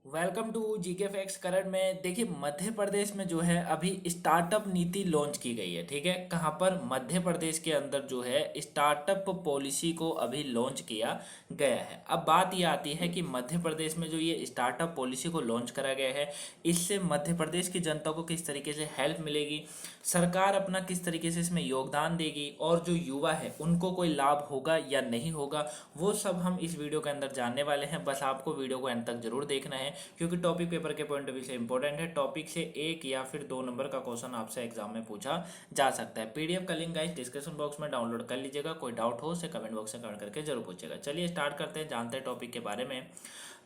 Welcome to GK facts current में। देखिए, मध्य प्रदेश में जो है अभी स्टार्टअप नीति लॉन्च की गई है। ठीक है, कहाँ पर? मध्य प्रदेश के अंदर जो है स्टार्टअप पॉलिसी को अभी लॉन्च किया गया है। अब बात ये आती है कि मध्य प्रदेश में जो ये स्टार्टअप पॉलिसी को लॉन्च करा गया है, इससे मध्य प्रदेश की जनता को किस तरीके से हेल्प मिलेगी, सरकार अपना किस तरीके से इसमें योगदान देगी, और जो युवा है उनको कोई लाभ होगा या नहीं होगा, वो सब हम इस वीडियो के अंदर जानने वाले हैं। बस आपको वीडियो को एंड तक जरूर देखना है, क्योंकि टॉपिक पेपर के पॉइंट ऑफ व्यू से इंपॉर्टेंट है। टॉपिक से एक या फिर दो नंबर का क्वेश्चन आपसे एग्जाम में पूछा जा सकता है। पीडीएफ का लिंक गाइस डिस्क्रिप्शन बॉक्स में डाउनलोड कर लीजिएगा। कोई डाउट हो उसे कमेंट बॉक्स में कमेंट करके जरूर पूछेगा। चलिए स्टार्ट करते हैं, जानते हैं टॉपिक के बारे में।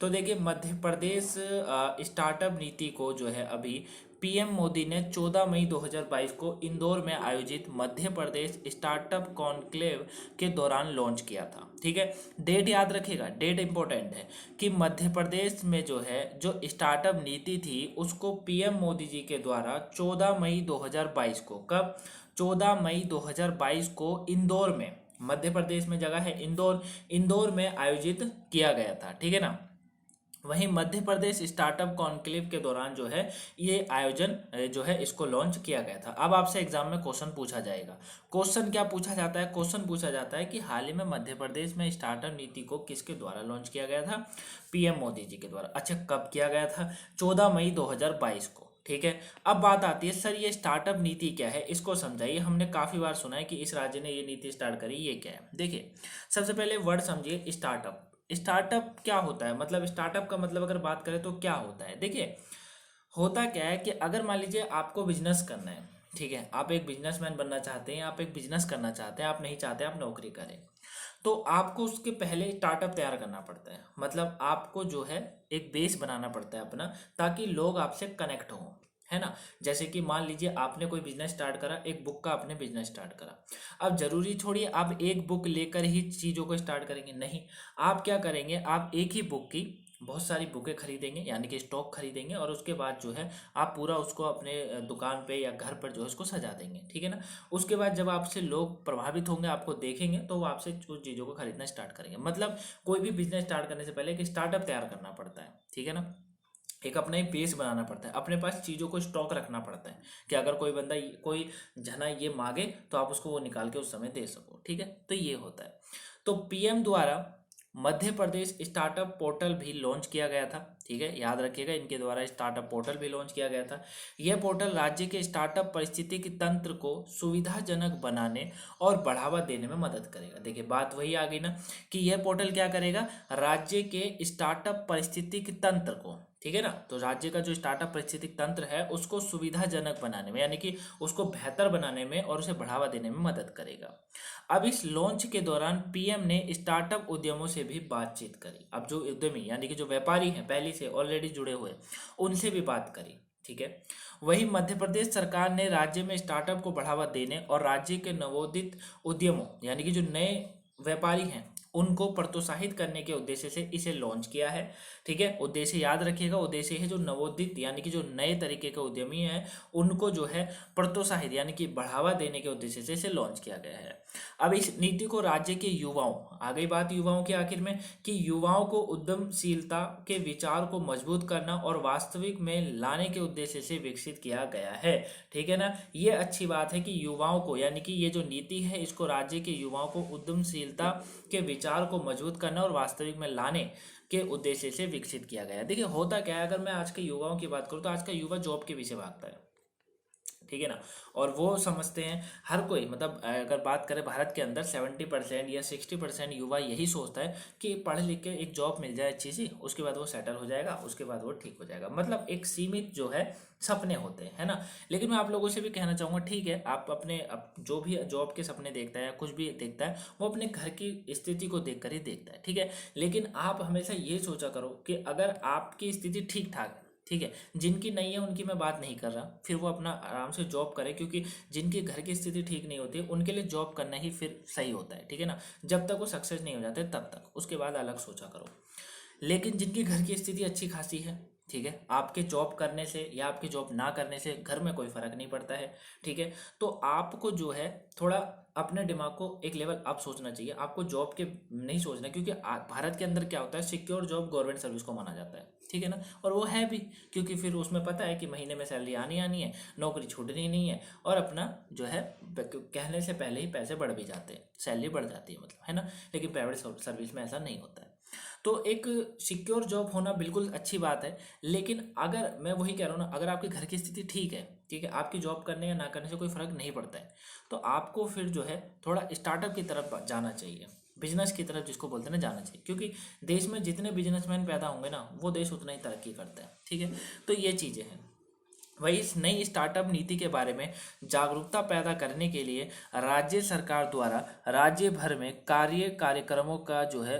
तो देखिए, मध्य प्रदेश स्टार्टअप नीति को जो है अभी पीएम मोदी ने 14 मई 2022 को इंदौर में आयोजित मध्य प्रदेश स्टार्टअप कॉन्क्लेव के दौरान लॉन्च किया था। ठीक है, डेट याद रखिएगा, डेट इंपॉर्टेंट है कि मध्य प्रदेश में जो है जो स्टार्टअप नीति थी उसको पीएम मोदी जी के द्वारा 14 मई 2022 को, कब? 14 मई 2022 को इंदौर में, मध्य प्रदेश में जगह है इंदौर, इंदौर में आयोजित किया गया था। ठीक है ना। वहीं मध्य प्रदेश स्टार्टअप कॉन्क्लेव के दौरान जो है ये आयोजन जो है इसको लॉन्च किया गया था। अब आपसे एग्जाम में क्वेश्चन पूछा जाएगा। क्वेश्चन क्या पूछा जाता है? क्वेश्चन पूछा जाता है कि हाल ही में मध्य प्रदेश में स्टार्टअप नीति को किसके द्वारा लॉन्च किया गया था? पीएम मोदी जी के द्वारा। अच्छा, कब किया गया था? 14 मई 2022 को। ठीक है, अब बात आती है सर ये स्टार्टअप नीति क्या है, इसको समझाइए। हमने काफी बार सुना है कि इस राज्य ने ये नीति स्टार्ट करी, ये क्या है? देखिए, सबसे पहले वर्ड समझिए स्टार्टअप। स्टार्टअप क्या होता है? मतलब स्टार्टअप का मतलब अगर बात करें तो क्या होता है? देखिए, होता क्या है कि अगर मान लीजिए आपको बिजनेस करना है, ठीक है, आप एक बिजनेसमैन बनना चाहते हैं, आप एक बिजनेस करना चाहते हैं, आप नहीं चाहते आप नौकरी करें, तो आपको उसके पहले स्टार्टअप तैयार करना पड़ता है। मतलब आपको जो है एक बेस बनाना पड़ता है अपना, ताकि लोग आपसे कनेक्ट हों, है ना। जैसे कि मान लीजिए आपने कोई बिजनेस स्टार्ट करा, एक बुक का आपने बिजनेस स्टार्ट करा। अब जरूरी छोड़िए आप एक बुक लेकर ही चीज़ों को स्टार्ट करेंगे, नहीं। आप क्या करेंगे, आप एक ही बुक की बहुत सारी बुकें खरीदेंगे, यानी कि स्टॉक खरीदेंगे, और उसके बाद जो है आप पूरा उसको अपने दुकान पे या घर पर जो है उसको सजा देंगे। ठीक है ना। उसके बाद जब आपसे लोग प्रभावित होंगे, आपको देखेंगे, तो वो आपसे उस चीज़ों को खरीदना स्टार्ट करेंगे। मतलब कोई भी बिजनेस स्टार्ट करने से पहले एक स्टार्टअप तैयार करना पड़ता है। ठीक है ना। एक अपना ही बेस बनाना पड़ता है, अपने पास चीज़ों को स्टॉक रखना पड़ता है कि अगर कोई बंदा कोई जना ये मांगे तो आप उसको वो निकाल के उस समय दे सको। ठीक है, तो ये होता है। तो पीएम द्वारा मध्य प्रदेश स्टार्टअप पोर्टल भी लॉन्च किया गया था। ठीक है, याद रखिएगा, इनके द्वारा स्टार्टअप पोर्टल भी लॉन्च किया गया था। यह पोर्टल राज्य के स्टार्टअप पारिस्थितिकी तंत्र को सुविधाजनक बनाने और बढ़ावा देने में मदद करेगा। देखिए, बात वही आ गई ना कि यह पोर्टल क्या करेगा? राज्य के स्टार्टअप पारिस्थितिकी तंत्र को, ठीक है ना, तो राज्य का जो स्टार्टअप पारिस्थितिकी तंत्र है उसको सुविधाजनक बनाने में, यानी कि उसको बेहतर बनाने में और उसे बढ़ावा देने में मदद करेगा। अब इस लॉन्च के दौरान पीएम ने स्टार्टअप उद्यमों से भी बातचीत करी। अब जो उद्यमी यानी कि जो व्यापारी हैं पहले से ऑलरेडी जुड़े हुए, उनसे भी बात करी। ठीक है। वहीं मध्य प्रदेश सरकार ने राज्य में स्टार्टअप को बढ़ावा देने और राज्य के नवोदित उद्यमों यानी कि जो नए व्यापारी हैं उनको प्रोत्साहित करने के उद्देश्य से इसे लॉन्च किया है। ठीक है, उद्देश्य याद रखिएगा, उद्देश्य है जो नवोदित यानी कि जो नए तरीके के उद्यमी हैं उनको जो है प्रोत्साहित यानी कि बढ़ावा देने के उद्देश्य से इसे लॉन्च किया गया है। अब इस नीति को राज्य के युवाओं, आ गई बात युवाओं के आखिर में, कि युवाओं को उद्यमशीलता के विचार को मजबूत करना और वास्तविक में लाने के उद्देश्य से विकसित किया गया है। ठीक है ना। ये अच्छी बात है कि युवाओं को, यानी कि ये जो नीति है इसको राज्य के युवाओं को उद्यमशीलता के विचार को मजबूत करना और वास्तविक में लाने के उद्देश्य से विकसित किया गया। देखिए, होता क्या है, अगर मैं आज के युवाओं की बात करूँ तो आज का युवा जॉब के पीछे भागता है। ठीक है ना। और वो समझते हैं हर कोई, मतलब अगर बात करें भारत के अंदर 70% या 60% युवा यही सोचता है कि पढ़ लिख के एक जॉब मिल जाए अच्छी सी, उसके बाद वो सेटल हो जाएगा, उसके बाद वो ठीक हो जाएगा। मतलब एक सीमित जो है सपने होते हैं, है ना। लेकिन मैं आप लोगों से भी कहना चाहूँगा, ठीक है, आप अपने जो भी जॉब के सपने देखता है, कुछ भी देखता है, वो अपने घर की स्थिति को देख कर ही देखता है। ठीक है, लेकिन आप हमेशा ये सोचा करो कि अगर आपकी स्थिति ठीक ठाक है, ठीक है, जिनकी नहीं है उनकी मैं बात नहीं कर रहा, फिर वो अपना आराम से जॉब करे, क्योंकि जिनके घर की स्थिति ठीक नहीं होती उनके लिए जॉब करना ही फिर सही होता है। ठीक है ना। जब तक वो सक्सेस नहीं हो जाते तब तक, उसके बाद अलग सोचा करो। लेकिन जिनकी घर की स्थिति अच्छी खासी है, ठीक है, आपके जॉब करने से या आपके जॉब ना करने से घर में कोई फर्क नहीं पड़ता है। ठीक है, तो आपको जो है थोड़ा अपने दिमाग को एक लेवल अप सोचना चाहिए, आपको जॉब के नहीं सोचना, क्योंकि भारत के अंदर क्या होता है, सिक्योर जॉब गवर्नमेंट सर्विस को माना जाता है। ठीक है ना, और वो है भी, क्योंकि फिर उसमें पता है कि महीने में सैलरी आनी आनी है, नौकरी छूटनी नहीं है, और अपना जो है कहने से पहले ही पैसे बढ़ भी जाते हैं, सैलरी बढ़ जाती है मतलब, है ना। लेकिन प्राइवेट सर्विस में ऐसा नहीं होता है। तो एक सिक्योर जॉब होना बिल्कुल अच्छी बात है, लेकिन अगर मैं वही कह रहा हूँ ना, अगर आपके घर की स्थिति ठीक है, ठीक है, आपकी जॉब करने या ना करने से कोई फर्क नहीं पड़ता है, तो आपको फिर जो है थोड़ा स्टार्टअप की तरफ जाना चाहिए, बिजनेस की तरफ जिसको बोलते हैं ना जाना चाहिए, क्योंकि देश में जितने बिजनेसमैन पैदा होंगे ना, वो देश उतना ही तरक्की करता है। ठीक है, तो ये चीज़ें हैं। वही इस नई स्टार्टअप नीति के बारे में जागरूकता पैदा करने के लिए राज्य सरकार द्वारा राज्य भर में कार्यक्रमों का जो है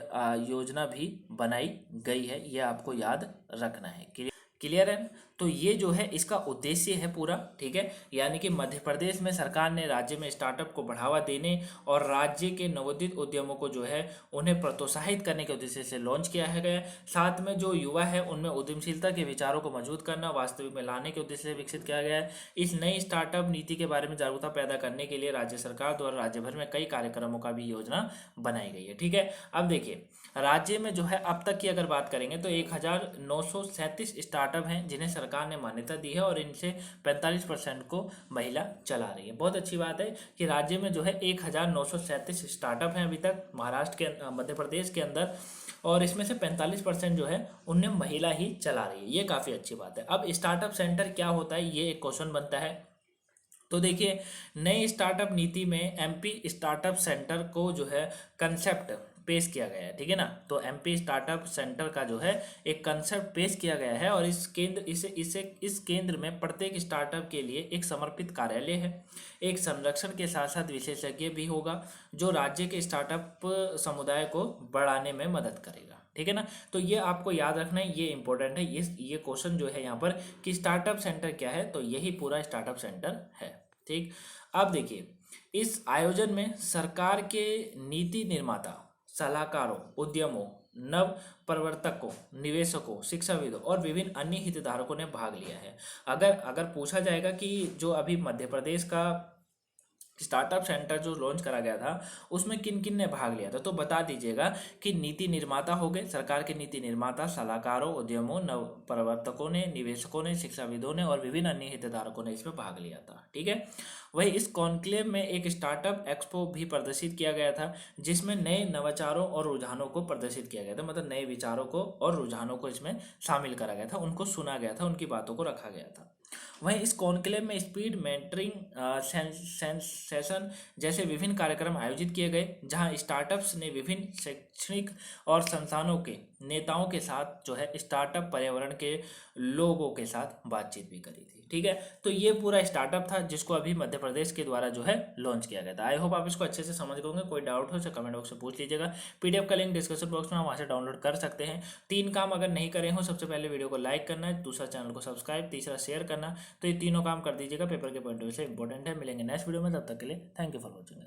योजना भी बनाई गई है, ये आपको याद रखना है। क्लियर है। तो ये जो है इसका उद्देश्य है पूरा। ठीक है, यानी कि मध्य प्रदेश में सरकार ने राज्य में स्टार्टअप को बढ़ावा देने और राज्य के नवोदित उद्यमों को जो है उन्हें प्रोत्साहित करने के उद्देश्य से लॉन्च किया है गया। साथ में जो युवा है उनमें उद्यमशीलता के विचारों को मजबूत करना वास्तविक में लाने के उद्देश्य से विकसित किया गया है। इस नई स्टार्टअप नीति के बारे में जागरूकता पैदा करने के लिए राज्य सरकार द्वारा राज्य भर में कई कार्यक्रमों का भी योजना बनाई गई है। ठीक है, अब देखिए राज्य में जो है अब तक की अगर बात करेंगे तो 1937 स्टार्टअप हैं जिन्हें सरकार ने मान्यता दी है, और इनसे 45% को महिला चला रही है। बहुत अच्छी बात है कि राज्य में जो है 1937 स्टार्टअप हैं अभी तक महाराष्ट्र के मध्य प्रदेश के अंदर, और इसमें से 45% जो है उनने महिला ही चला रही है। ये काफ़ी अच्छी बात है। अब स्टार्टअप सेंटर क्या होता है, ये एक क्वेश्चन बनता है। तो देखिए नई स्टार्टअप नीति में एमपी स्टार्टअप सेंटर को जो है कंसेप्ट पेश किया गया है। ठीक है ना, तो एमपी स्टार्टअप सेंटर का जो है एक कंसेप्ट पेश किया गया है, और इस केंद्र में प्रत्येक स्टार्टअप के लिए एक समर्पित कार्यालय है, एक संरक्षण के साथ साथ विशेषज्ञ भी होगा जो राज्य के स्टार्टअप समुदाय को बढ़ाने में मदद करेगा। ठीक है ना, तो ये आपको याद रखना है, ये इंपॉर्टेंट है। ये क्वेश्चन जो है यहाँ पर कि स्टार्टअप सेंटर क्या है, तो यही पूरा स्टार्टअप सेंटर है। ठीक, अब देखिए इस आयोजन में सरकार के नीति निर्माता, सलाहकारों, उद्यमों, नव प्रवर्तकों, निवेशकों, शिक्षाविदों और विभिन्न अन्य हितधारकों ने भाग लिया है। अगर पूछा जाएगा कि जो अभी मध्य प्रदेश का स्टार्टअप सेंटर जो लॉन्च करा गया था उसमें किन किन ने भाग लिया था, तो बता दीजिएगा कि नीति निर्माता हो गए, सरकार के नीति निर्माता, सलाहकारों, उद्यमों, नव प्रवर्तकों ने, निवेशकों ने, शिक्षाविदों ने और विभिन्न अन्य हितधारकों ने इसमें भाग लिया था। ठीक है, वही इस कॉन्क्लेव में एक स्टार्टअप एक्सपो भी प्रदर्शित किया गया था जिसमें नए नवाचारों और रुझानों को प्रदर्शित किया गया था, मतलब नए विचारों को और रुझानों को इसमें शामिल करा गया था, उनको सुना गया था, उनकी बातों को रखा गया था। वहीं इस कॉन्क्लेव में स्पीड मेंटरिंग सेशन जैसे विभिन्न कार्यक्रम आयोजित किए गए जहां स्टार्टअप्स ने विभिन्न शैक्षणिक और संस्थानों के नेताओं के साथ जो है स्टार्टअप पर्यावरण के लोगों के साथ बातचीत भी करी थी। ठीक है, तो ये पूरा स्टार्टअप था जिसको अभी मध्य प्रदेश के द्वारा जो है लॉन्च किया गया था। आई होप आप इसको अच्छे से समझ गए। कोई डाउट हो तो कमेंट बॉक्स में पूछ लीजिएगा। पीडीएफ का लिंक डिस्क्रिप्शन बॉक्स में वहाँ से डाउनलोड कर सकते हैं। 3 काम अगर नहीं करे हो, सबसे पहले वीडियो को लाइक करना है, दूसरा चैनल को सब्सक्राइब, तीसरा शेयर करना, तो ये तीनों काम कर दीजिएगा। पेपर के पॉइंट ऑफ व्यू से इंपॉर्टेंट है। मिलेंगे नेक्स्ट वीडियो में, तब तक के लिए थैंक यू फॉर वॉचिंग।